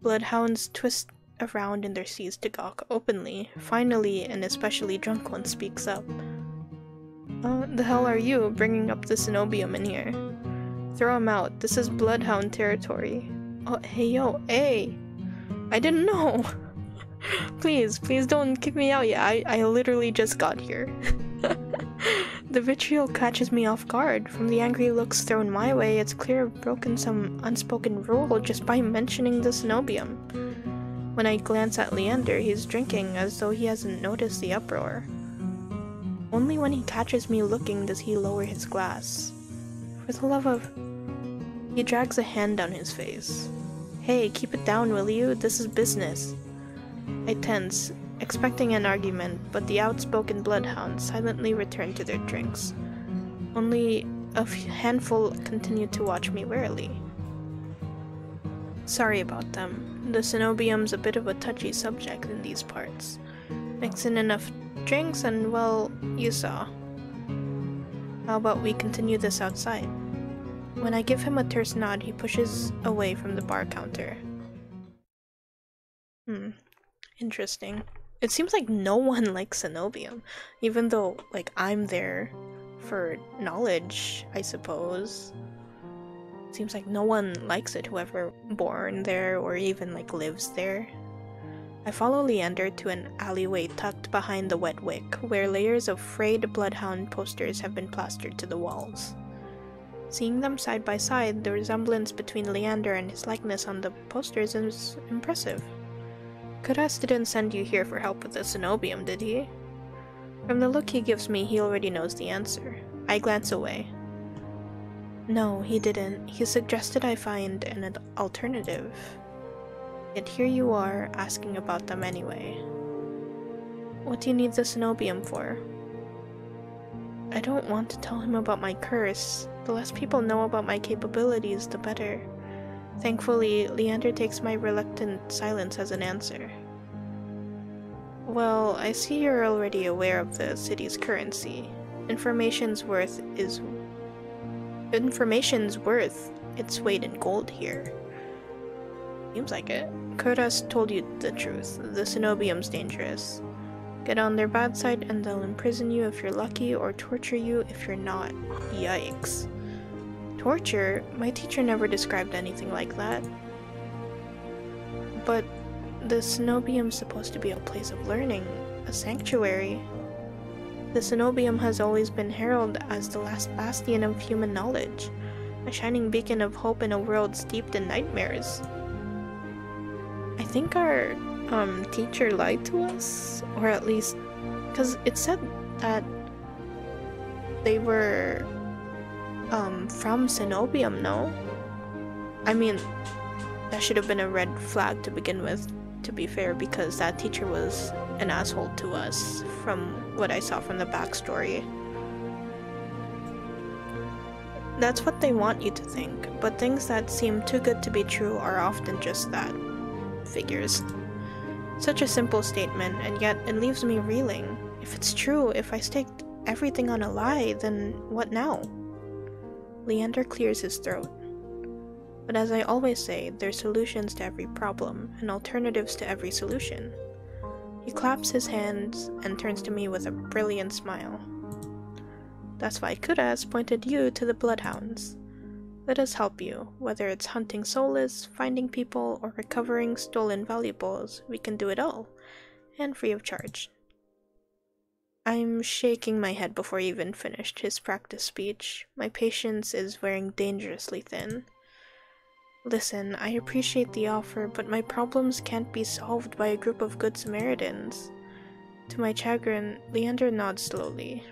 Speaker 1: Bloodhounds twist around in their seats to gawk openly. Finally, an especially drunk one speaks up. The hell are you bringing up the cenobium in here? Throw him out. This is bloodhound territory. Oh, hey yo, hey! I didn't know! Please don't kick me out yet. I literally just got here. The vitriol catches me off guard. From the angry looks thrown my way, it's clear I've broken some unspoken rule just by mentioning the cenobium. When I glance at Leander, he's drinking as though he hasn't noticed the uproar. Only when he catches me looking does he lower his glass. For the love of... He drags a hand down his face. Hey, keep it down, will you? This is business. I tense, expecting an argument, but the outspoken bloodhounds silently return to their drinks. Only a handful continue to watch me warily. Sorry about them. The cenobium's a bit of a touchy subject in these parts. Mix in enough drinks and, well, you saw. How about we continue this outside? When I give him a terse nod, he pushes away from the bar counter. Interesting. It seems like no one likes cenobium, even though, like, I'm there for knowledge, I suppose. It seems like no one likes it, whoever born there or even, like, lives there. I follow Leander to an alleyway tucked behind the wet wick, where layers of frayed bloodhound posters have been plastered to the walls. Seeing them side by side, the resemblance between Leander and his likeness on the posters is impressive. Kuras didn't send you here for help with the cenobium, did he? From the look he gives me, he already knows the answer. I glance away. No, he didn't. He suggested I find an alternative. Yet here you are, asking about them anyway. What do you need the cenobium for? I don't want to tell him about my curse. The less people know about my capabilities, the better. Thankfully, Leander takes my reluctant silence as an answer. Well, I see you're already aware of the city's currency. Information's worth is Information's worth its weight in gold here. Seems like it. Kurtas told you the truth. The Cenobium's dangerous. Get on their bad side and they'll imprison you if you're lucky, or torture you if you're not. Yikes. Torture? My teacher never described anything like that. But the Cenobium's supposed to be a place of learning, a sanctuary. The Cenobium has always been heralded as the last bastion of human knowledge, a shining beacon of hope in a world steeped in nightmares. I think our teacher lied to us, or at least, because it said that they were from Cenobium, no? I mean, that should have been a red flag to begin with, to be fair, because that teacher was an asshole to us, from what I saw from the backstory. That's what they want you to think, but things that seem too good to be true are often just that. Figures. Such a simple statement, and yet it leaves me reeling. If it's true, if I staked everything on a lie, then what now? Leander clears his throat. But as I always say, there's solutions to every problem, and alternatives to every solution. He claps his hands and turns to me with a brilliant smile. That's why Kudas pointed you to the Bloodhounds. Let us help you, whether it's hunting soulless, finding people, or recovering stolen valuables, we can do it all, and free of charge. I'm shaking my head before he even finished his practice speech. My patience is wearing dangerously thin. Listen, I appreciate the offer, but my problems can't be solved by a group of good Samaritans. To my chagrin, Leander nods slowly.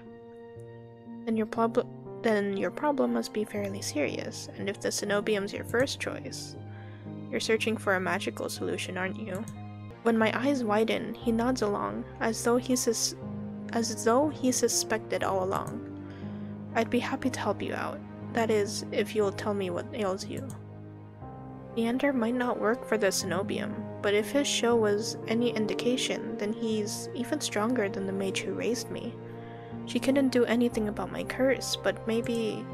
Speaker 1: Then your problem must be fairly serious, and if the Cenobium's your first choice, you're searching for a magical solution, aren't you? When my eyes widen, he nods along, as though he suspected all along. I'd be happy to help you out. That is, if you'll tell me what ails you. Leander might not work for the Cenobium, but if his show was any indication, then he's even stronger than the mage who raised me. She couldn't do anything about my curse, but maybe...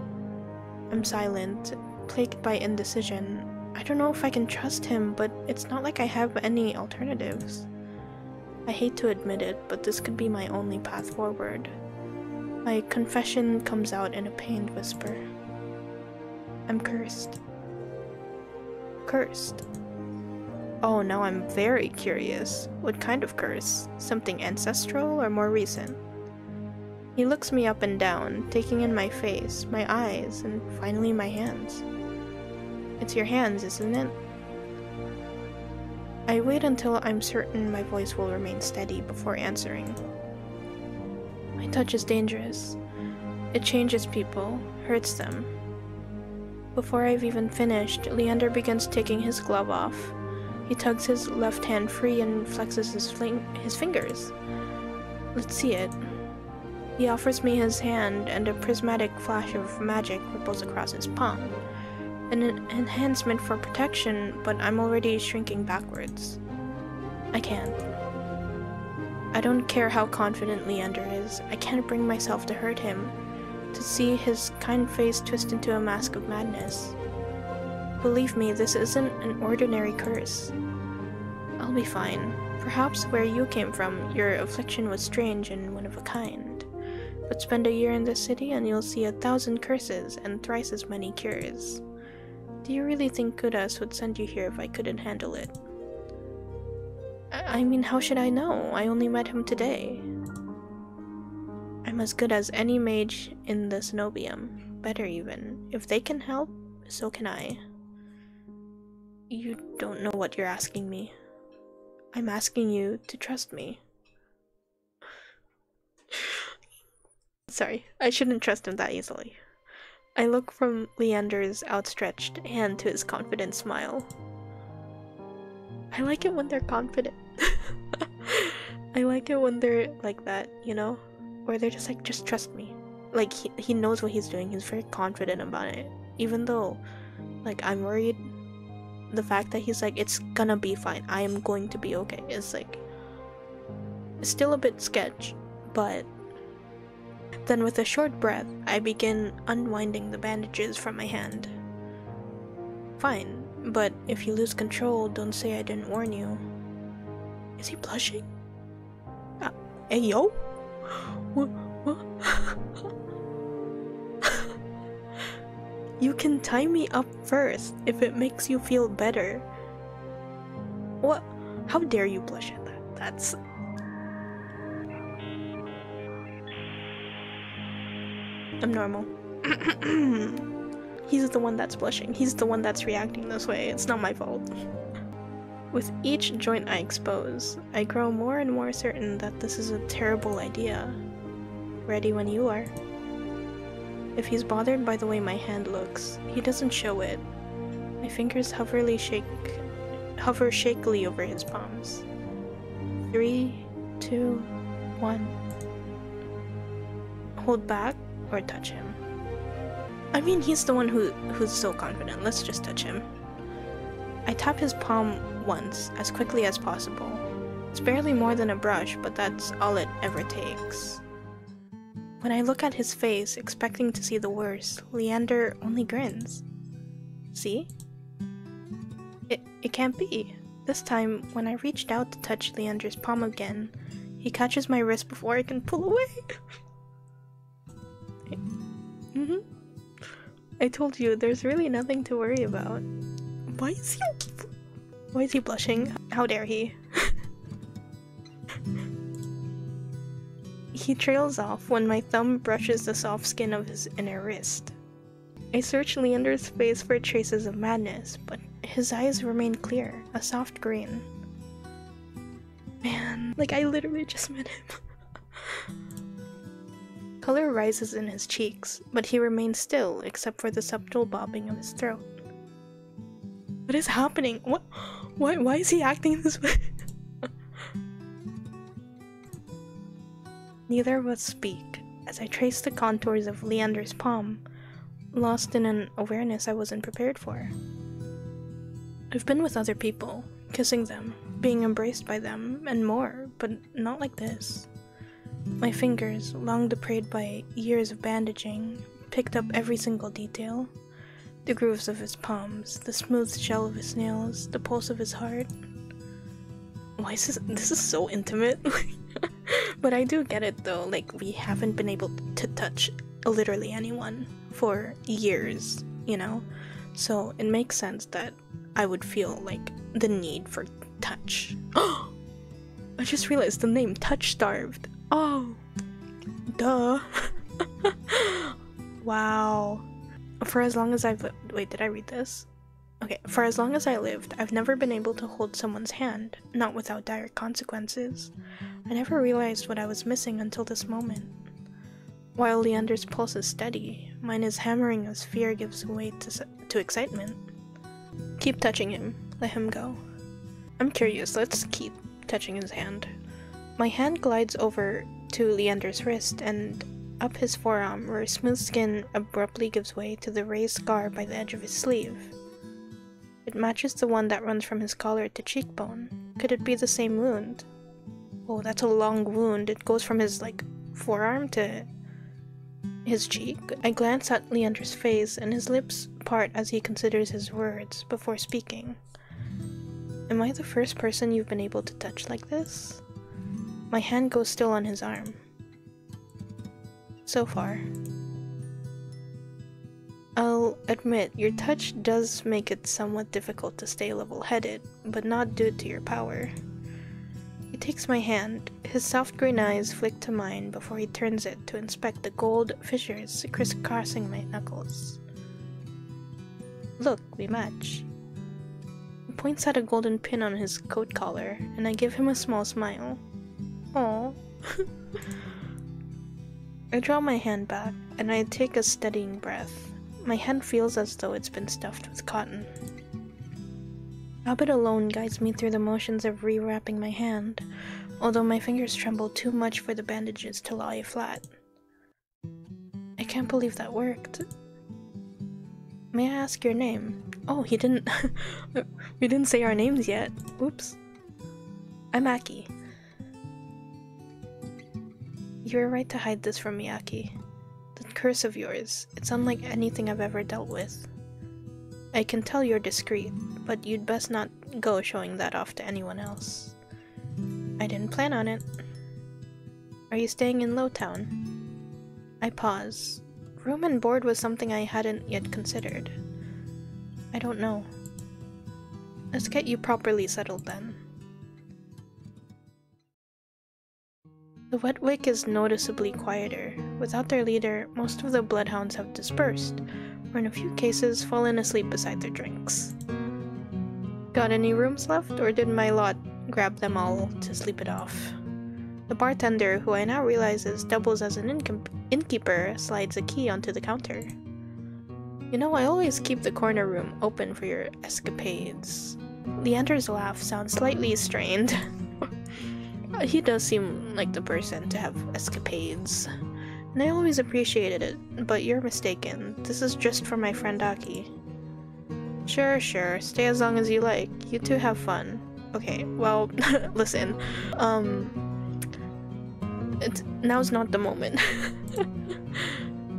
Speaker 1: I'm silent, plagued by indecision. I don't know if I can trust him, but it's not like I have any alternatives. I hate to admit it, but this could be my only path forward. My confession comes out in a pained whisper. I'm cursed. Cursed. Oh, now I'm very curious. What kind of curse? Something ancestral or more recent? He looks me up and down, taking in my face, my eyes, and finally my hands. It's your hands, isn't it? I wait until I'm certain my voice will remain steady before answering. My touch is dangerous. It changes people, hurts them. Before I've even finished, Leander begins taking his glove off. He tugs his left hand free and flexes his fingers. Let's see it. He offers me his hand, and a prismatic flash of magic ripples across his palm. An enhancement for protection, but I'm already shrinking backwards. I can't. I don't care how confident Leander is. I can't bring myself to hurt him, to see his kind face twist into a mask of madness. Believe me, this isn't an ordinary curse. I'll be fine. Perhaps where you came from, your affliction was strange and one of a kind. But spend a year in this city and you'll see 1,000 curses and thrice as many cures. Do you really think Kudas would send you here if I couldn't handle it? I mean, how should I know? I only met him today. I'm as good as any mage in the Cenobium. Better even. If they can help, so can I. You don't know what you're asking me. I'm asking you to trust me. Sorry, I shouldn't trust him that easily. I look from Leander's outstretched hand to his confident smile. I like it when they're confident. I like it when they're like that, you know? Or they're just like, just trust me. Like, he knows what he's doing, he's very confident about it. Even though, like, I'm worried, the fact that he's like, it's gonna be fine, I am going to be okay, is like, it's still a bit sketch, but Then with a short breath, I begin unwinding the bandages from my hand. Fine, but if you lose control, don't say I didn't warn you. Is he blushing? Hey yo? What? You can tie me up first if it makes you feel better. What? How dare you blush at that? That's... I'm normal. He's the one that's blushing. He's the one that's reacting this way. It's not my fault. With each joint I expose, I grow more and more certain that this is a terrible idea. Ready when you are. If he's bothered by the way my hand looks, he doesn't show it. My fingers hover shakily over his palms. 3, 2, 1. Hold back or touch him. I mean, he's the one who's so confident. Let's just touch him. I tap his palm once, as quickly as possible. It's barely more than a brush, but that's all it ever takes. When I look at his face, expecting to see the worst, Leander only grins. See? It can't be. This time, when I reached out to touch Leander's palm again, he catches my wrist before I can pull away. I told you, there's really nothing to worry about. Why is he blushing? How dare he? He trails off when my thumb brushes the soft skin of his inner wrist. I search Leander's face for traces of madness, but his eyes remain clear, a soft green. Man, like I literally just met him. Color rises in his cheeks, but he remains still except for the subtle bobbing of his throat. What is happening? What? Why is he acting this way? Neither of us speak, as I trace the contours of Leander's palm, lost in an awareness I wasn't prepared for. I've been with other people, kissing them, being embraced by them, and more, but not like this. My fingers, long depraved by years of bandaging, picked up every single detail. The grooves of his palms, the smooth shell of his nails, the pulse of his heart. Why is this is so intimate? But I do get it though, like we haven't been able to touch literally anyone for years, you know? So it makes sense that I would feel like the need for touch. I just realized the name, Touchstarved. Oh, duh. Wow. For as long as I've lived— wait, did I read this? Okay, for as long as I lived, I've never been able to hold someone's hand, not without dire consequences. I never realized what I was missing until this moment. While Leander's pulse is steady, mine is hammering as fear gives way to excitement. Keep touching him. Let him go. I'm curious, let's keep touching his hand. My hand glides over to Leander's wrist and up his forearm, where smooth skin abruptly gives way to the raised scar by the edge of his sleeve. It matches the one that runs from his collar to cheekbone. Could it be the same wound? Oh, that's a long wound. It goes from his, like, forearm to his cheek. I glance at Leander's face, and his lips part as he considers his words before speaking. Am I the first person you've been able to touch like this? My hand goes still on his arm. So far. I'll admit, your touch does make it somewhat difficult to stay level-headed, but not due to your power. He takes my hand, his soft green eyes flick to mine before he turns it to inspect the gold fissures crisscrossing my knuckles. Look, we match. He points at a golden pin on his coat collar, and I give him a small smile. Aww. I draw my hand back, and I take a steadying breath. My hand feels as though it's been stuffed with cotton. Habit alone guides me through the motions of rewrapping my hand, although my fingers tremble too much for the bandages to lie flat. I can't believe that worked. May I ask your name? Oh, he didn't— we didn't say our names yet. Oops. I'm Aki. You were right to hide this from me, Aki. That curse of yours, it's unlike anything I've ever dealt with. I can tell you're discreet, but you'd best not go showing that off to anyone else. I didn't plan on it. Are you staying in Lowtown? I pause. Room and board was something I hadn't yet considered. I don't know. Let's get you properly settled then. The Wetwick is noticeably quieter. Without their leader, most of the bloodhounds have dispersed, or in a few cases fallen asleep beside their drinks. Got any rooms left, or did my lot grab them all to sleep it off? The bartender, who I now realize doubles as an innkeeper, slides a key onto the counter. You know, I always keep the corner room open for your escapades. Leander's laugh sounds slightly strained. He does seem like the person to have escapades, and I always appreciated it, but you're mistaken. This is just for my friend Aki. Sure, stay as long as you like. You two have fun. Okay, well, listen, now's not the moment.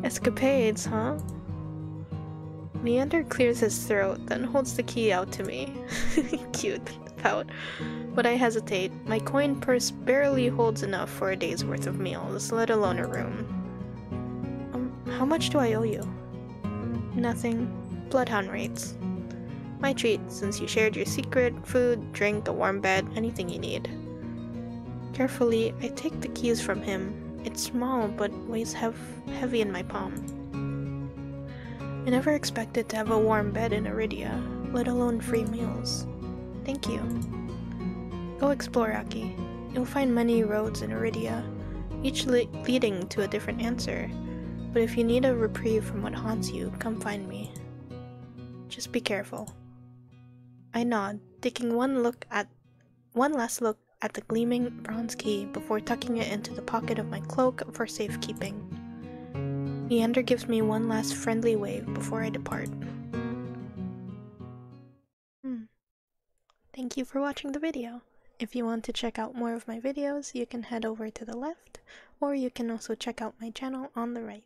Speaker 1: Escapades, huh? Leander clears his throat, then holds the key out to me. Cute, pout. But I hesitate. My coin purse barely holds enough for a day's worth of meals, let alone a room. How much do I owe you? Nothing. Bloodhound rates. My treat, since you shared your secret, food, drink, a warm bed, anything you need. Carefully, I take the keys from him. It's small, but weighs heavy in my palm. I never expected to have a warm bed in Iridia, let alone free meals. Thank you. Go explore, Aki. You'll find many roads in Iridia, each leading to a different answer. But if you need a reprieve from what haunts you, come find me. Just be careful. I nod, taking one last look at the gleaming bronze key before tucking it into the pocket of my cloak for safekeeping. Leander gives me one last friendly wave before I depart. Thank you for watching the video. If you want to check out more of my videos, you can head over to the left, or you can also check out my channel on the right.